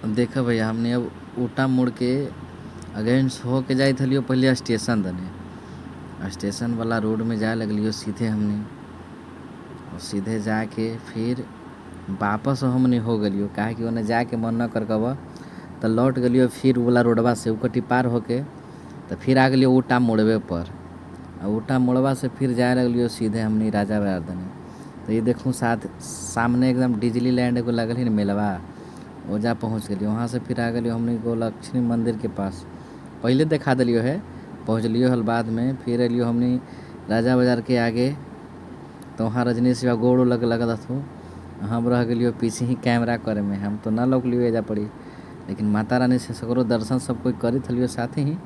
देखा भैया हमने अब उल्टा मुड़ के अगेंस्ट हो के जाए थलियो पहले स्टेशन दने स्टेशन वाला रोड में जाए लगलियो सीधे हमने और सीधे जाके फिर वापस हमने हो गलियो काहे कि ओने जाके मन न करकब तो लौट गलियो फिर वाला रोडवा से उकटी पार होके तो फिर आ गलियो उल्टा मोड़वे पर और उल्टा मोड़वा से फिर जाए लगलियो सीधे हमने राजा बाजार दने। तो ये देखूँ साथ सामने एकदम डिज्नीलैंड एगो लगल है न मेलवा ओजा पहुँच गलियो। वहाँ से फिर आ गलियो हमने गोलक्ष्मी मंदिर के पास पहले देखा दिलियो है पहुँचलियो हल बाद में फिर अलियो हमने राजा बाजार के आगे तो वहाँ रजनी शिवा गोड़ लगत हूँ हम रह गलियो पीछे ही कैमरा करे में हम तो ना लौक लियो एजा पड़ी लेकिन माता रानी से सगरो दर्शन सब कोई करी थलियो साथ ही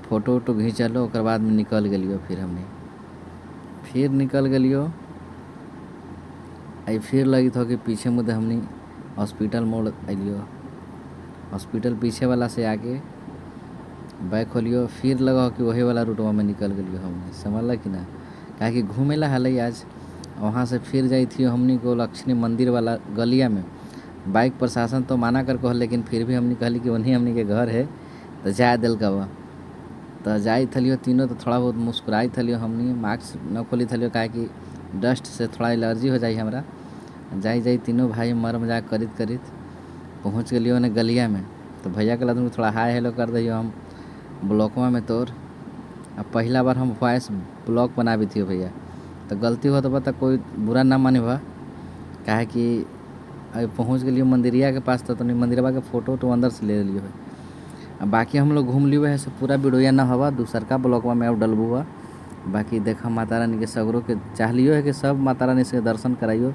फोटो वोटो घींचलो ओकर बाद में निकल गलियो फिर निकल गलियो आई फिर लगी था कि पीछे मुझे हमने हॉस्पिटल मोड़ अलियो हॉस्पिटल पीछे वाला से आगे बैक होलियो फिर लगा कि वही वाला रूटवा में निकल गलियो हमने समझल कि ना काहे कि घूमेला हल आज वहाँ से फिर जाई थी हमनी को लक्ष्मी मंदिर वाला गलिया में बाइक प्रशासन तो माना कर कहल लेकिन फिर भी हमने कहली कि वहीं हमनी के घर है तो जा दिल कब तो जाई थलियो तीनों तो थोड़ा बहुत मुस्कुराई थलियो हमनी मास्क न खोली थलियो काहे कि डस्ट से थोड़ा एलर्जी हो जाई हमरा जाई तीनों भाई मर मजाक करित पहुँच गलियो ने गलिया में तो भैया के लदन थोड़ा हाय हेलो कर दियो हम ब्लॉकवा में तोर अब पहला बार हम वॉइस ब्लॉग बनावी थी भैया तो गलती हो तो बता कोई बुरा ना माने बा काहे कि अभी पहुँच गलियो मंदिरिया के पास तो मंदिरवा के फोटो तो अंदर से ले लियो है। अब बाकी हम लोग घूम लियो है से पूरा वीडियो ना हवा दूसर का ब्लॉगवा में अब डलबू हुआ बाकी देखा माता रानी के सगरों के चाह लियो है कि सब माता रानी से दर्शन कराइयो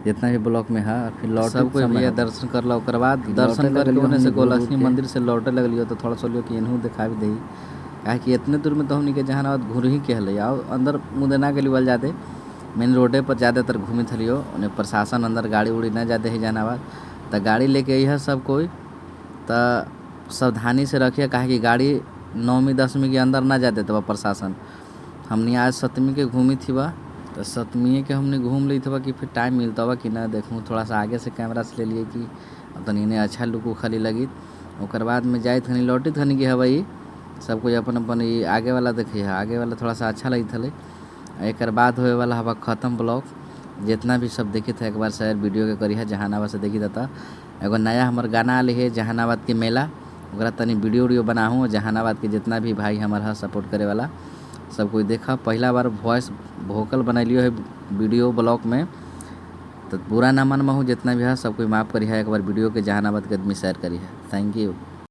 जितना भी ब्लॉक में है फिर लौट सब कोई भैया दर्शन कर लो ओकर बाद दर्शन करके ओने से गोलक्ष्मी मंदिर से लौटे लगलियो तो थोड़ा सोलियो कि इनहू देखा भी दही काहे कि इतने दूर में तो हमनी के जहानाबाद घूर ही के हल आओ अंदर मुदे ना गली वाल जाते मेन रोडे पर ज़्यादातर घूमी थलियो उन्हें प्रशासन अंदर गाड़ी उड़ी ना जाते है जहानाबाद तो गाड़ी लेके यह सब कोई तो सावधानी से रखिए काहे कि गाड़ी 9वीं 10वीं के अंदर ना जाते तो प्रशासन हमने आज 7वीं के घूमी थी बा तो 7वीं के हमने घूम ली थी कि फिर टाइम मिलता बा कि ना देखूँ थोड़ा सा आगे से कैमरा से ले लिए कि तनी इन्हें अच्छा लुक खाली लगी ओकर बाद में जाए थनी लौटी थनी कि हवाई सब कोई अपन ये आगे वाला देखिए आगे वाला थोड़ा सा अच्छा लगी थले एक बाद होए वाला हवा ख़त्म ब्लॉग जितना भी सब देखी था एक बार शेयर वीडियो के करी है जहानाबाद से देखी था एगो नया हमार गाना आले है जहानाबाद के मेला ओकरा तनी वीडियो बनाऊँ जहानाबाद के जितना भी भाई हमारा सपोर्ट करे वाला सब कोई देखा पहला बार वॉइस वोकल बनैलियो है वीडियो ब्लॉग में तो बुरा ना मन महू जितना भी है सब कोई माफ़ करी है एक बार वीडियो के जहानाबाद के आदमी शेयर करी है थैंक यू।